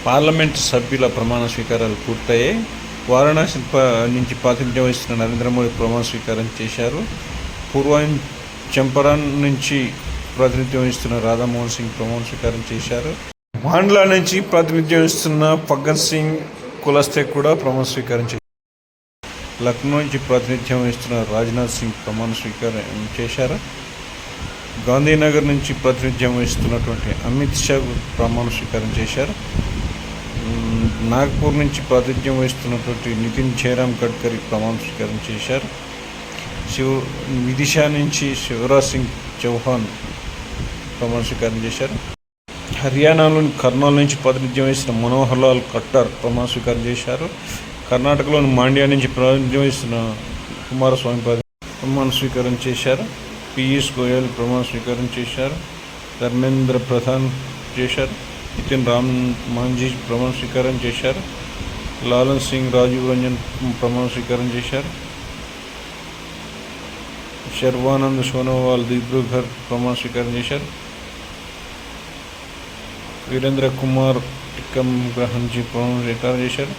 Parliament సభ్యుల ప్రమాణ స్వీకారాలు పూర్తయ్యాయి. వారణాసి నుంచి ప్రాతినిధ్యం వహిస్తున్న నరేంద్ర మోడీ ప్రమాణ స్వీకారం చేశారు. పూర్వం చంపారణ్ నుంచి ప్రాతినిధ్యం వహిస్తున్న రాధామోహన్ సింగ్ ప్రమాణ స్వీకారం చేశారు. మాండ్లా నుంచి ప్రాతినిధ్యం వహిస్తున్న ఫగ్గన్ సింగ్ కులస్తే కూడా ప్రమాణ స్వీకారం చేశారు. లక్నో నుంచి ప్రాతినిధ్యం వహిస్తున్న రాజ్నాథ్ సింగ్ ప్రమాణ స్వీకారం చేశారు. గాంధీనగర్ నుంచి ప్రాతినిధ్యం వహిస్తున్నటువంటి అమిత్ షా ప్రమాణ స్వీకారం చేశారు. నాగ్పూర్ నుంచి ప్రాతినిధ్యం వహిస్తున్నటువంటి నితిన్ జయరామ్ గడ్కరీ ప్రమాణ స్వీకారం చేశారు. విదిశా నుంచి శివరాజ్ సింగ్ చౌహాన్ ప్రమాణ స్వీకారం చేశారు. హర్యానాలోని కర్నూలు నుంచి ప్రాతినిధ్యం వహిస్తున్న మనోహర్ లాల్ ఖట్టర్ ప్రమాణ స్వీకారం చేశారు. కర్ణాటకలోని మాండ్యా నుంచి ప్రాతినిధ్యం వహిస్తున్న కుమారస్వామి ప్రమాణ స్వీకారం చేశారు. పీయూష్ గోయల్ ప్రమాణ స్వీకారం చేశారు. ధర్మేంద్ర ప్రధాన్ చేశారు. నితిన్ రామ్ మాంఝీ ప్రమాణ స్వీకారం చేశారు. లాలన్ సింగ్ రాజీవ్ రంజన్ ప్రమాణ స్వీకారం చేశారు. శర్వానంద్ సోనోవాల్ దిబ్రూఘర్ ప్రమాణ స్వీకారం చేశారు. వీరేంద్ర కుమార్ టిక్కం గ్రహంజీ ప్రమాణ స్వీకారం చేశారు.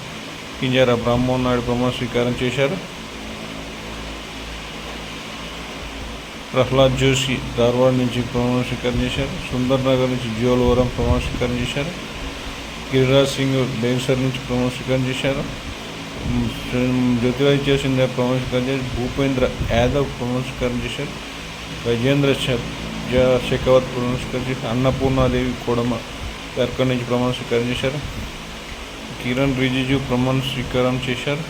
కింజారా బ్రహ్మోహన్ నాయుడు ప్రమాణ స్వీకారం చేశారు. ప్రహ్లాద్ జోషి ధార్వాడ్ నుంచి ప్రమాణ స్వీకారం చేశారు. సుందర్ నగర్ నుంచి జియోల్ ఓరం ప్రమాణ స్వీకారం చేశారు. గిరిరాజ్ సింగ్ బేగ్సర్ నుంచి ప్రమాణ స్వీకారం చేశారు. జ్యోతిరాదిత్య సింధియా ప్రమాణ స్వీకారం చేశారు. భూపేంద్ర యాదవ్ ప్రమాణ స్వీకారం చేశారు. గజేంద్ర షెకావత్ ప్రమాణ స్వీకారం చేశారు. అన్నపూర్ణాదేవి కోడమ జార్ఖండ్ నుంచి ప్రమాణ స్వీకారం చేశారు. కిరణ్ రిజిజు ప్రమాణ స్వీకారం చేశారు.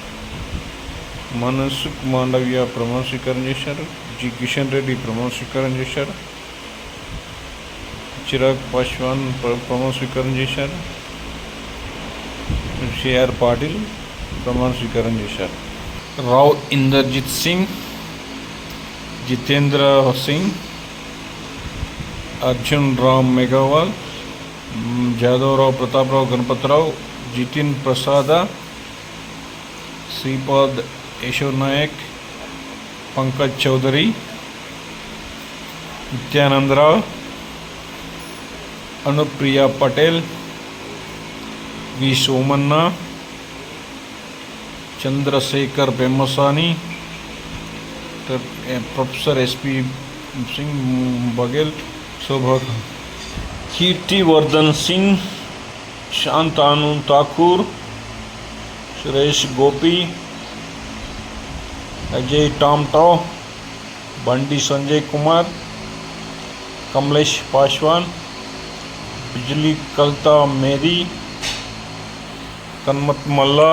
మనసుఖ్ మాండవ్య ప్రమాణ స్వీకారం చేశారు. జి కిషన్ రెడ్డి ప్రమాణ స్వీకారం చేశారు. చిరాగ్ పాస్వాన్ ప్రమాణ స్వీకారం చేశారు. సిఆర్ పాటిల్ ప్రమాణ స్వీకారం చేశారు. రావ్ ఇందర్జిత్ సింగ్, జితేంద్ర సింగ్, అర్జున్ రామ్ మేఘవాల్, జాదవరావు ప్రతాపరావు గణపతిరావు, జితిన్ ప్రసాద, శ్రీపాద్ యశోర్ నాయక్, పంకజ్ చౌదరి, నిత్యానందరావు, అనుప్రియ పటేల్, వి సోమన్న, చంద్రశేఖర్ బెమ్మసాని, ప్రొఫెసర్ ఎస్పి సింగ్ బఘేల్, శోభా కీర్తివర్ధన్ సింగ్, శాంతాను ఠాకూర్, సురేష్ గోపి, అజయ్ టామ్టావ్, బండి సంజయ్ కుమార్, కమలేష్ పాస్వాన్, బిజ్లీ కల్తా మేరీ, కన్మత్ మల్లా,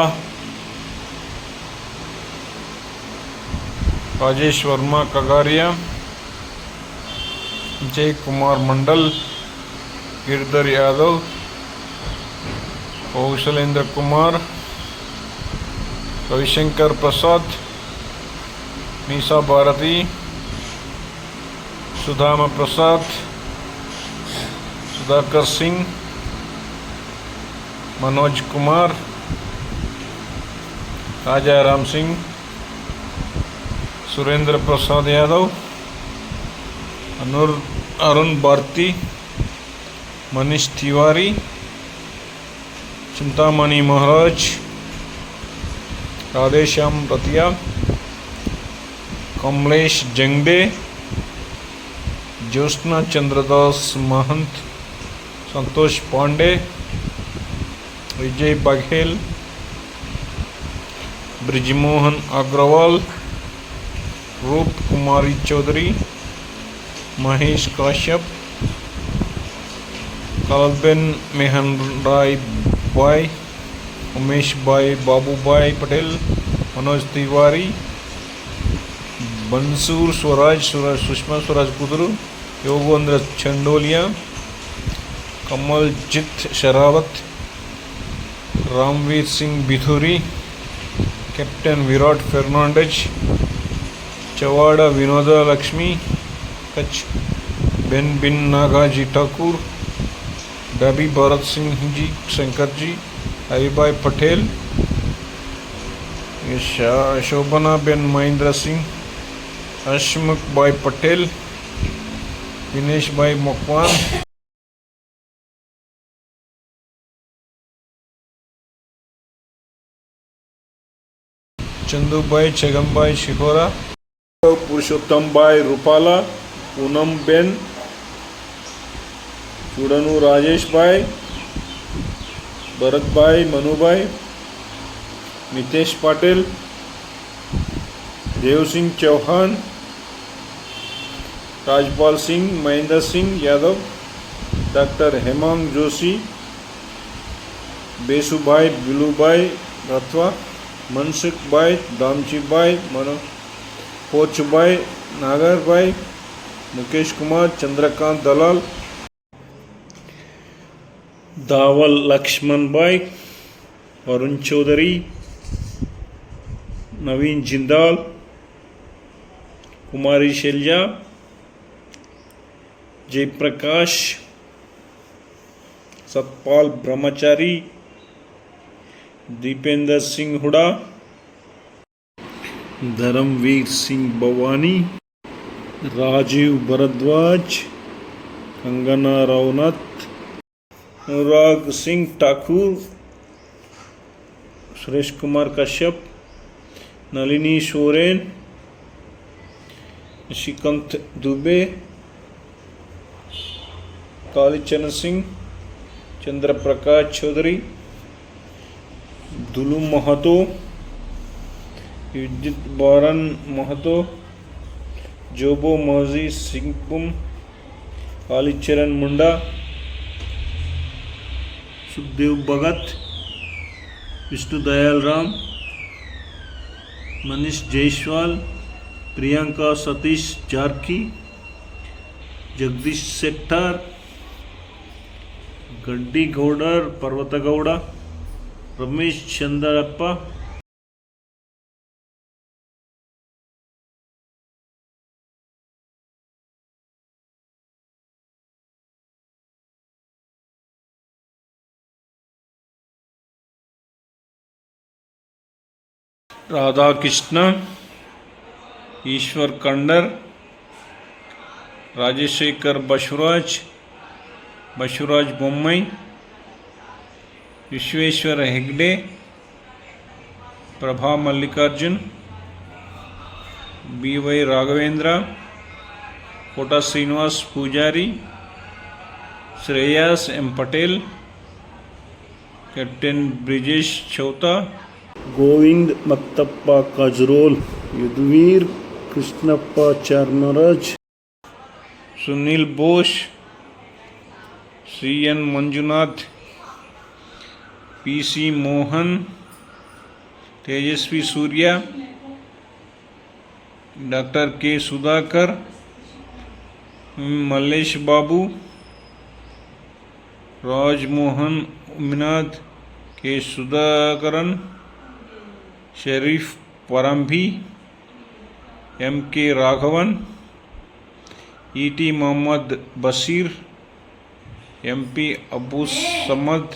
రాజేష్ వర్మ కగారియా, జై కుమార్ మండల్, గిరిధర్ యాదవ్, కౌశలేంద్ర కుమార్, రవిశంకర్ ప్రసాద్, మీసా భారతి, సుధామ ప్రసాద్, సుధాకర్ సింగ్, మనోజ్ కుమార్, రాజారామ్ సింగ్, సురేంద్ర ప్రసాద్ యాదవ్, అరుణ్ భారతి, మనీష్ తివారీ, చింతామణి మహారాజ్, రాధేశ్యామ్ రతియా, కమలేష్ జంగ్డే, జ్యోత్స్నా చంద్రదాస్ మహంత్, సంతోష్ పాండే, విజయ్ బఘేల్, బ్రిజ్మోహన్ అగ్రవాల్, రూప్ కుమారి చౌదరి, మహేష్ కాశ్యప్, కల్బెన్ మెహన్ రాయ్ బాయ్, ఉమేష్ బాయ్, బాబుబాయ్ పటేల్, మనోజ్ తివారీ, బన్సూర్ స్వరాజ్, సుష్మా స్వరాజ్ కూతురు, యోగేంద్ర చండోలియా, కమల్జిత్ షరావత్, రామ్వీర్ సింగ్ బిధూరి, కెప్టెన్ విరాట్ ఫెర్నాండెజ్, చవాడ వినోద లక్ష్మి, కచ్ బెన్ బిన్ నాగాజీ ఠాకూర్, డబీ భరత్ సింగ్ జీ శంకర్జీ, హరిభాయ్ పటేల్, శోభనా బెన్ మహేంద్ర సింగ్, హష్ముఖ్ భాయ్ పటేల్, దినేష్ భాయ్ మొక్వాన్. चंदूभाई छगनभाई शिखोरा, पुरुषोत्तमभाई रूपाला, पूनमबेन, चूड़नू राजेशभाई, भरतभाई मनुभाई, मितेश पाटिल, देवसिंह चौहान, राजपाल सिंह, महेंद्र सिंह यादव, डॉक्टर हेमांग जोशी, बेसुभाई बिलुभाई राठवा, मनसुखभाई, दामचीभाई, पोचभाई, नागरभाई, मुकेश कुमार, चंद्रकांत दलाल, दावल लक्ष्मणभाई, वरुण चौधरी, नवीन जिंदाल, कुमारी शैलजा, जयप्रकाश, सतपाल ब्रह्मचारी, दीपेंद्र सिंह हुडा, धर्मवीर सिंह भवानी, राजीव भरद्वाज, कंगना रावनाथ, अनुराग सिंह ठाकुर, सुरेश कुमार कश्यप, नलिनी सोरेन, निशिकांत दुबे, कालीचरण सिंह, चंद्र प्रकाश चौधरी, दुलू महतो, विद्युत बारन महतो, जोबो महजी सिंहपुम, कालीचरण मुंडा, सुखदेव भगत, विष्णु दयाल राम, मनीष जयसवाल, प्रियंका सतीश जारकी, जगदीश शेट्टार, गड्डी गौडर पर्वतगौड़, रमेश चंद्रप्पा, राधाकृष्ण, ईश्वर कंडर, Rajshekhar Basavaraj, Basavaraj Bommai, Vishweshwar Hegde, Prabha Mallikarjun, बी.वाई. Raghavendra, Kota Srinivas Poojary, Shreyas M Patel, captain Brijesh Chowta, Govind Mattappa Karjol, Yaduveer Krishnappa Chamaraj, Sunil Bose, C N. Manjunath, P C. Mohan, Tejasvi Surya, doctor K Sudhakar, Mallesh Babu, Rajmohan Unnithan, K Sudhakaran, Shafi Parambil, M K. Raghavan, E T. Mohammed Basheer, M P. Abu Samad,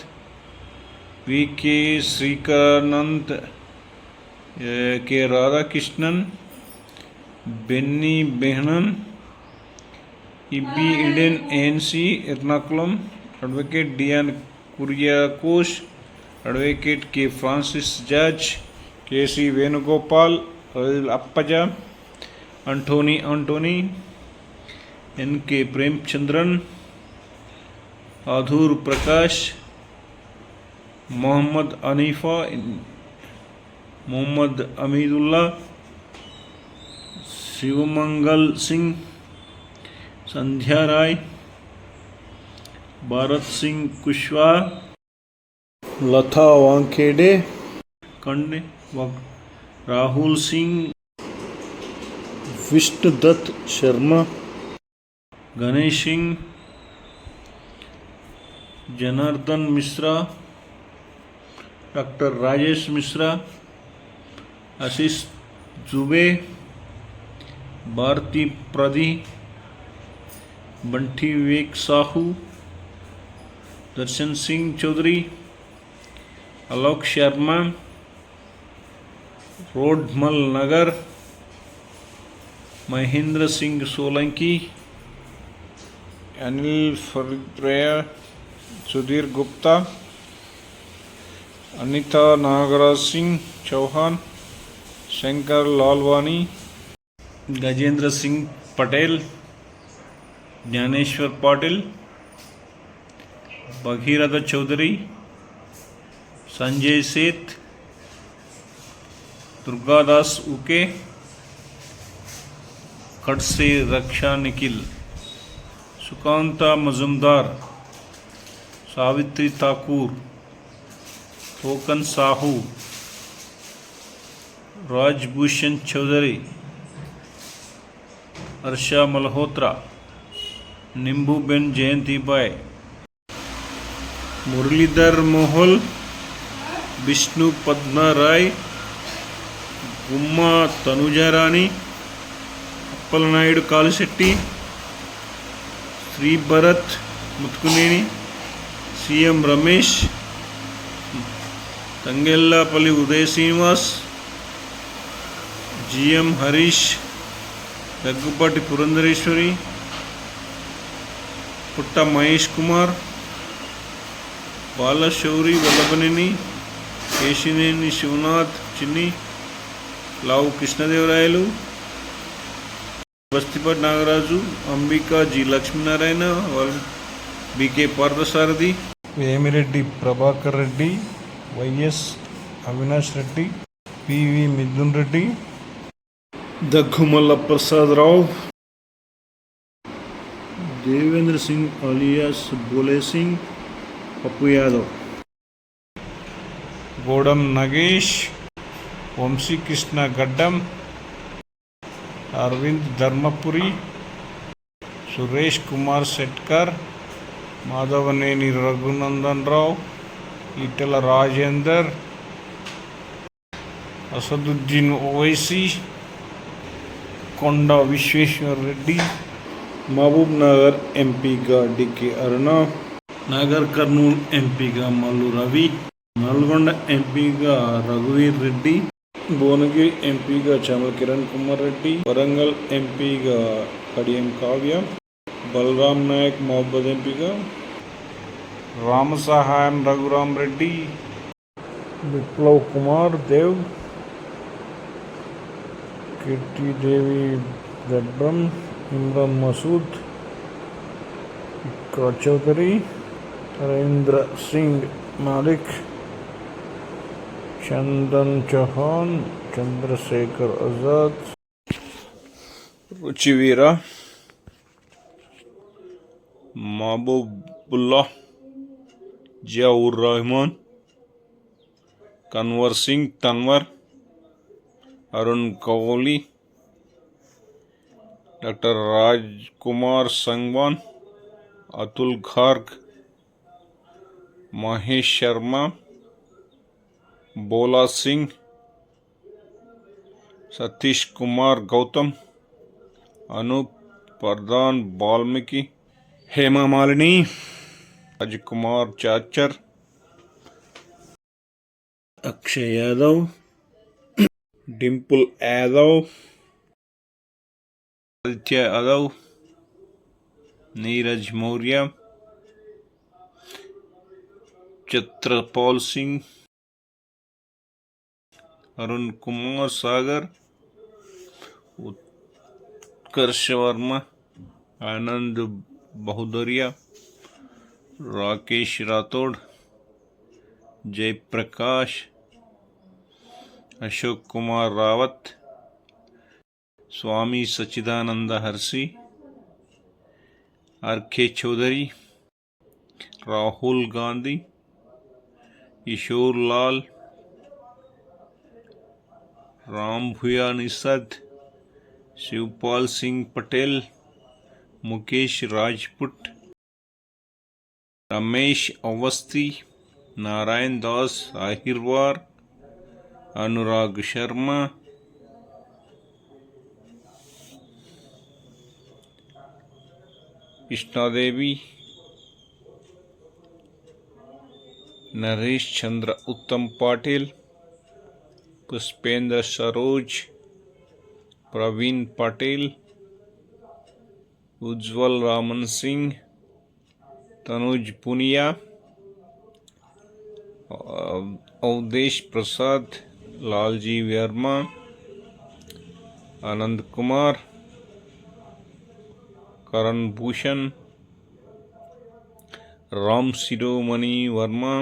V K. Sreekandan, K Radhakrishnan, Benny Behanan, Hibi Eden एएनसी Ernakulam, advocate Dean Kuriakose, advocate K Francis जज, के.सी. वेणुगोपाल, अप्पजा, अंटोनी, एन.के. प्रेमचंद्रन, आधूर प्रकाश, मोहम्मद अनीफा, मोहम्मद अमीदुल्ला, शिवमंगल सिंह, संध्या राय, भारत सिंह कुशवाहा, लता वांखेड़े, कंडे, राहुल सिंह, विष्णुदत्त शर्मा, गणेश सिंह, जनार्दन मिश्रा, डॉक्टर राजेश मिश्रा, आशीष जुबे, भारती प्रदी, बंटी विवेक साहू, दर्शन सिंह चौधरी, आलोक शर्मा, रोडमल नगर, महेंद्र सिंह सोलंकी, अनिल फरिद्रेया, सुधीर गुप्ता, अनिता नागराज सिंह चौहान, शंकर लालवानी, गजेंद्र सिंह पटेल, ज्ञानेश्वर पाटिल, भगीरथ चौधरी, संजय सेठ, दुर्गादास उके, खड़से रक्षा Nikhil, Sukanta Majumdar, Savitri Thakur, token Sahu, Rajbhushan Choudhary, Harsh Malhotra, Nimuben Jayantibhai, Muralidhar Mohol, Vishnu Padma Rai, Gumma Thanujarani, Appalanaidu Kalisetti, Shri Bharat Mutkuneni, C M Ramesh, Tangellapalli Uday Srinivas, G M Harish, Daggubati Purandeswari, Putta Mahesh Kumar, Balashowry Vallabhaneni, Kesineni Sivanath Chinni, Lavu Krishnadevarayalu, Bastipati Nagaraju, Ambica G Lakshminarayana, B K Parthasarathi, Vemireddy Prabhakar Reddy, Y S Avinash Reddy, P V Mithun Reddy, Dagumalla Prasad Rao, Devendra Singh alias Bhole Singh, Pappu Yadav, गोडम नगेश, वंशी कृष्ण गड्डम, अरविंद धर्मपुरी, सुरेश कुमार शेट्कर, माधवनेनी रघुनंदन राव, ఈటెల రాజేందర్, అసదుద్దీన్ ఓవైసీ, కొండ విశ్వేశ్వర్ రెడ్డి, మహబూబ్ నగర్ ఎంపీగా డికే అరుణ, నగర్ కర్నూలు ఎంపీగా మల్లు రవి, నల్గొండ ఎంపీగా రఘువీర్ రెడ్డి, భువనగిరి ఎంపీగా చామల కిరణ్ కుమార్ రెడ్డి, వరంగల్ ఎంపీగా కడియం కావ్య, బలరాం నాయక్ మహబూబ్ ఎంపీగా, రామసహాయం రఘురామ్ రెడ్డి, విప్లవ్ కుమార్ దేవ్, కీర్తిదేవి గడ్డం, इमरान मसूद, इकरा चौधरी, नरेंद्र सिंह मालिक, चंदन चौहान, चंद्रशेखर आजाद, रुचिवीरा, महबूबुल्लाह, जियाउर रहमान, कन्वर सिंह तनवर, अरुण कौली, डॉक्टर राजकुमार संगवान, अतुल गार्ग, महेश शर्मा, बोला सिंह, सतीश कुमार गौतम, अनूप प्रधान वाल्मीकि, हेमा मालिनी, राजकुमार चाचर, अक्षय यादव, डिम्पल यादव, आदित्य यादव, नीरज मौर्य, चित्रपाल सिंह, अरुण कुमार सागर, उत्कर्ष वर्मा, आनंद बहुदरिया, राकेश राठौड़, जयप्रकाश, अशोक कुमार रावत, स्वामी सच्चिदानंद हर्षी, आर.के. चौधरी, राहुल गांधी, ईशोर लाल, राम भूया निषद, शिवपाल सिंह पटेल, मुकेश राजपूत, रमेश अवस्थी, नारायण दास आहिरवार, अनुराग शर्मा, कृष्णादेवी, नरेश चंद्र उत्तम पाटिल, पुष्पेंद्र सरोज, प्रवीण पाटिल, उज्ज्वल रामन सिंह, तनुज पुनिया, अवधेश प्रसाद, लालजी वर्मा, आनंद कुमार, करण भूषण, राम शिरोमणि वर्मा,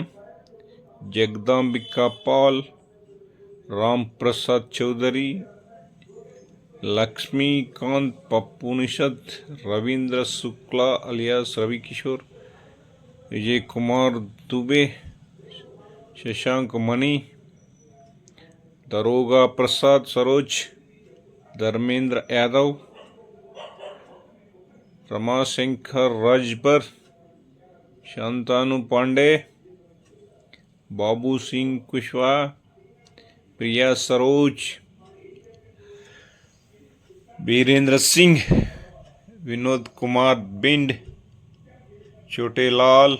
जगदाम्बिका पाल, राम प्रसाद चौधरी, लक्ष्मीकांत पप्पू निषद, रविंद्र शुक्ला अलियास रवि किशोर, विजय कुमार दुबे, शशांक मणि, दरोगा प्रसाद सरोज, धर्मेंद्र यादव, रमाशंकर राजभर, शांतानु पांडे, बाबू सिंह कुशवाहा, प्रिया सरोज, वीरेंद्र सिंह, विनोद कुमार बिंड, छोटे लाल,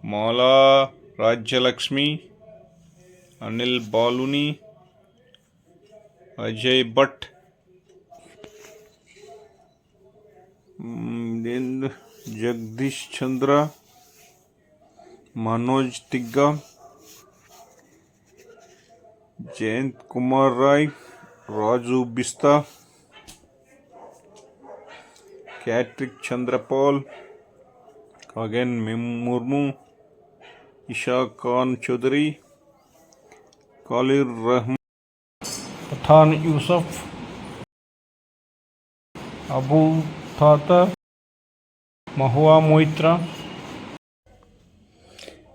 मौला राज्यलक्ष्मी, अनिल बालूनी, अजय भट्ट, जगदीश चंद्र, मनोज तिग्गा, जयंत कुमार राय, राजू बिस्ता, कैट्रिक चंद्रपाल, खगेन मुर्मू, ईशा खान चौधरी, कालिर रहमान, पठान यूसुफ, अबू थाता, महुआ मोइत्रा,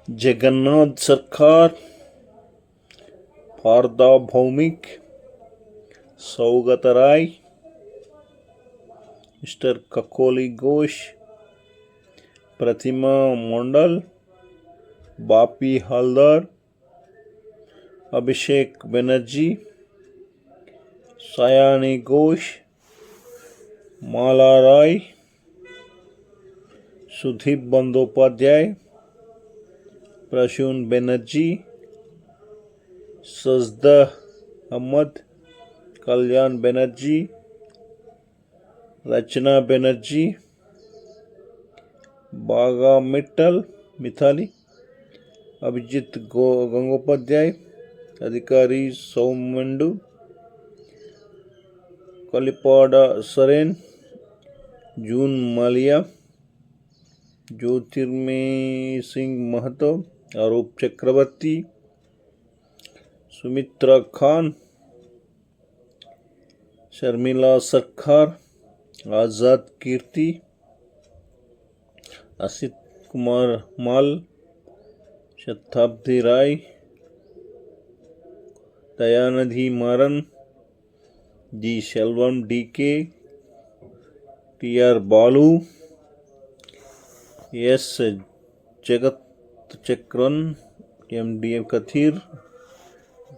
जगन्नाथ सरकार, पारदा भौमिक, सौगत राय, मिस्टर ककोली घोष, प्रतिमा मंडल, बापी हलदर, अभिषेक बनर्जी, सायानी घोष, माला राय, सुदीप बंदोपाध्याय, प्रसून बनर्जी, सजदा अहमद, कल्याण बनर्जी, रचना बनर्जी, बागा मिथाली, अभिजीत गंगोपाध्याय, अधिकारी सौमंडू, कलिपाड़ा सरेन, जून मालिया, ज्योतिर्मय सिंह महतो, आरूप चक्रवर्ती, सुमित्रा खान, शर्मिला सरकार, आजाद कीर्ति, असित कुमार माल, शताब्दी Roy, Dayanidhi Maran, G Selvam D K, T R Baalu, S Jagat Chakran, M D M Kathir,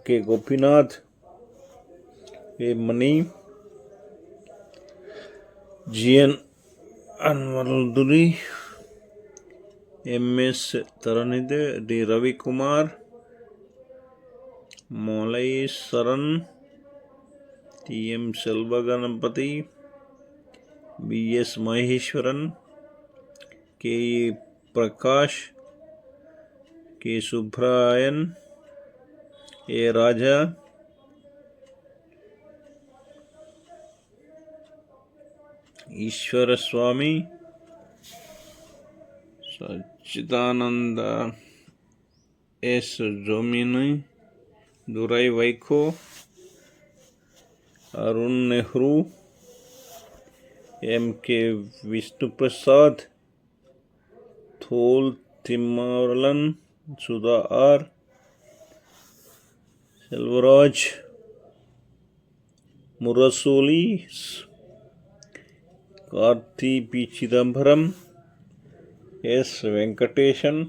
K Gopinath, A Mani, G N Anvarudri, M S Tharanidharan, D Ravi Kumar, Malai Saran, T M Selva Ganapathi, B S Maheswaran, K Prakash, K Subbarayan, A Raja, Eswara Samy, Sachidanand, S Jothimani, Durai Vaiko, Arun Nehru, M K Vishnu Prasad, Thol Thimmaralan, Sudha R, Selvaraj Murasoli, Karti P Chidambaram, S Venkatesan,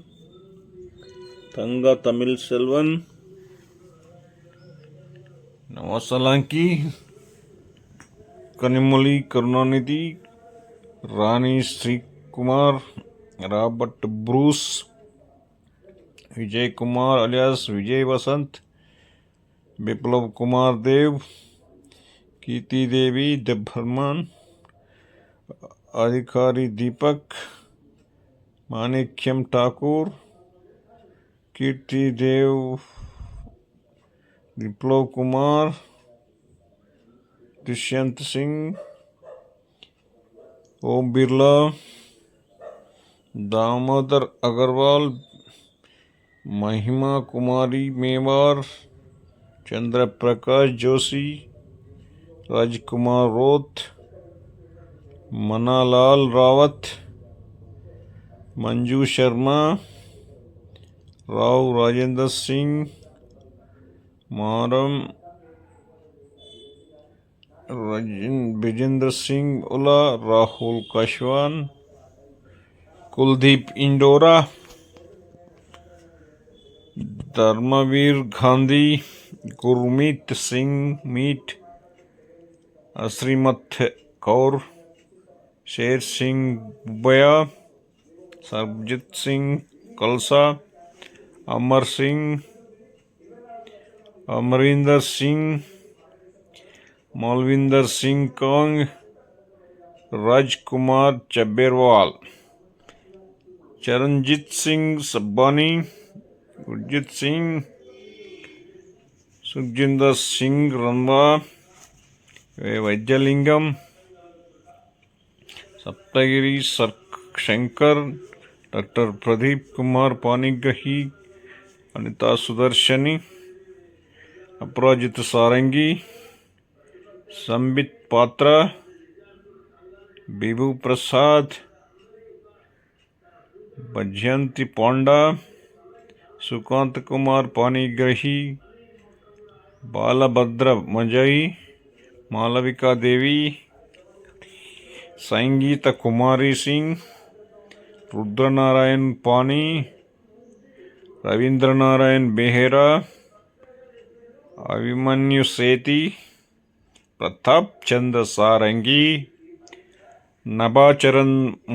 Thanga Tamil Selvan, Navaskani, Kanimozhi Karunanidhi, Rani Shri Kumar, Robert Bruce, Vijay Kumar alias विजय वसंत, विप्लव कुमार देव, कीर्ति देवी देभरमान, अधिकारी दीपक, माणिक्यम ठाकुर, कीर्ति देव, विप्लव कुमार, दुष्यंत सिंह, ओम बिरला, दामोदर अग्रवाल, महिमा कुमारी मेवार, चंद्र प्रकाश जोशी, राजकुमार रोत, मनालाल रावत, मंजू शर्मा, राव राजेंद्र सिंह, मारम विजेंद्र सिंह उला, राहुल कशवान, कुलदीप इंडोरा, धर्मवीर गांधी, गुरमीत सिंह मीट, श्रीमत कौर, शेर सिंह बुबया, सरबजीत सिंह कलसा, अमर सिंह, अमरिंदर सिंह, मलविंदर सिंह कांग, राजकुमार चब्बेरवाल, चरणजीत सिंह सब्बानी, गुरजीत सिंह, सुखजिंदर सिंह रनवा, वैद्यलिंगम, सप्तगिरी शंकर, डॉक्टर प्रदीप कुमार पानीग्रही, अनिता सुदर्शनी, अपराजित सारंगी, संबित पात्रा, बिभू प्रसाद, बजयंती पांडा, सुकांत कुमार पानीग्रही, बालभद्र मजई, मालविका देवी, संगीता कुमारी सिंह, रुद्रनारायण पानी, रविंद्र नारायण बेहेरा, अभिमन्यु सेती, Pratap Chandra Sarangi, Nabacharan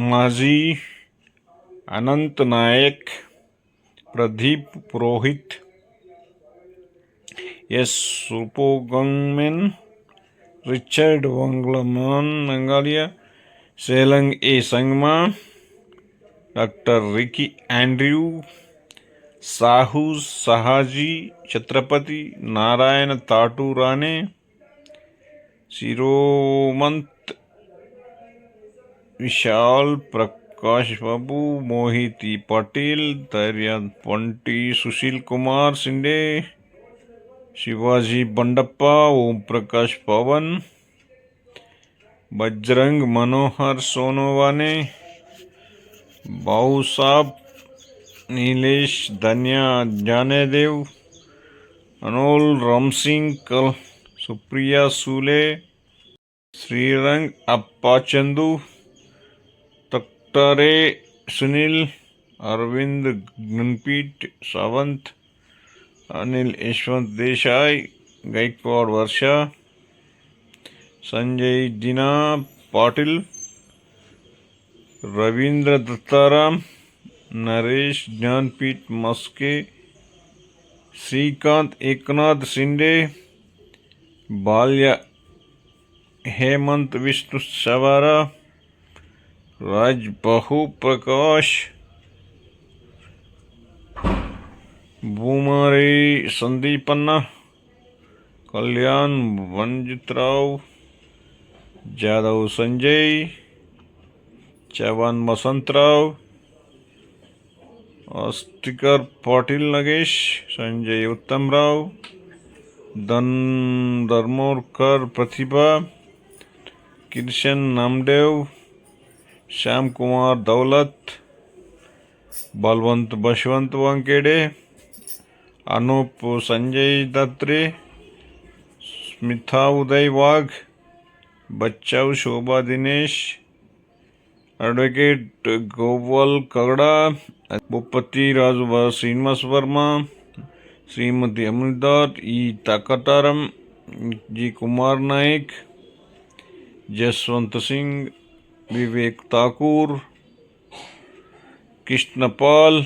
Majhi, Anant Nayak, Pradeep Purohit, S Supongmeren, Richard Vanglaman Nangalia, Saleng A Sangma, doctor Ricky Andrew, Sahu Sahaji, Chhatrapati Narayan Tatu Rane, Shrimant Vishal Prakash Babu, Mohite Patil, Dhairya Panti, Sushil Kumar Shinde, Shivaji Bandappa, Om Prakash पवन, बजरंग मनोहर सोनोवाने, बाऊ साहब, नीलेश धन्या जानेदेव, अनोल रामसिंह कल, सुप्रिया सूले, श्रीरंग अप्पा चंदू, तक्टारे सुनील, अरविंद गणपीट सावंत, अनिल यशवंत देसाई, गायकवाड़ वर्षा, संजय दीना पाटिल, रविंद्र दत्ताराम, नरेश ज्ञानपीठ मस्के, श्रीकांत एकनाथ शिंदे, बाल्या हेमंत विष्णु सवारा, राजबहू प्रकाश, भूमारे संदीपन्ना, कल्याण वंजितराव, जादव संजय, चव्हाण वसंतराव, अस्तिकर पाटिल नगेश, संजय उत्तमराव, धर्मोरकर प्रतिभा, किशन नामदेव, श्याम कुमार दौलत, बलवंत बशवंत वांकेडे, अनूप संजय दत्रे, स्मिता उदय वाघ, बच्चाऊ शोभा दिनेश, एडवोकेट गोपाल कगड़ा, भूपति राजू श्रीनिवास वर्मा, श्रीमती अमृतार ई ताकतारम, जी कुमार नायक, जसवंत सिंह, विवेक ठाकुर, कृष्णपाल,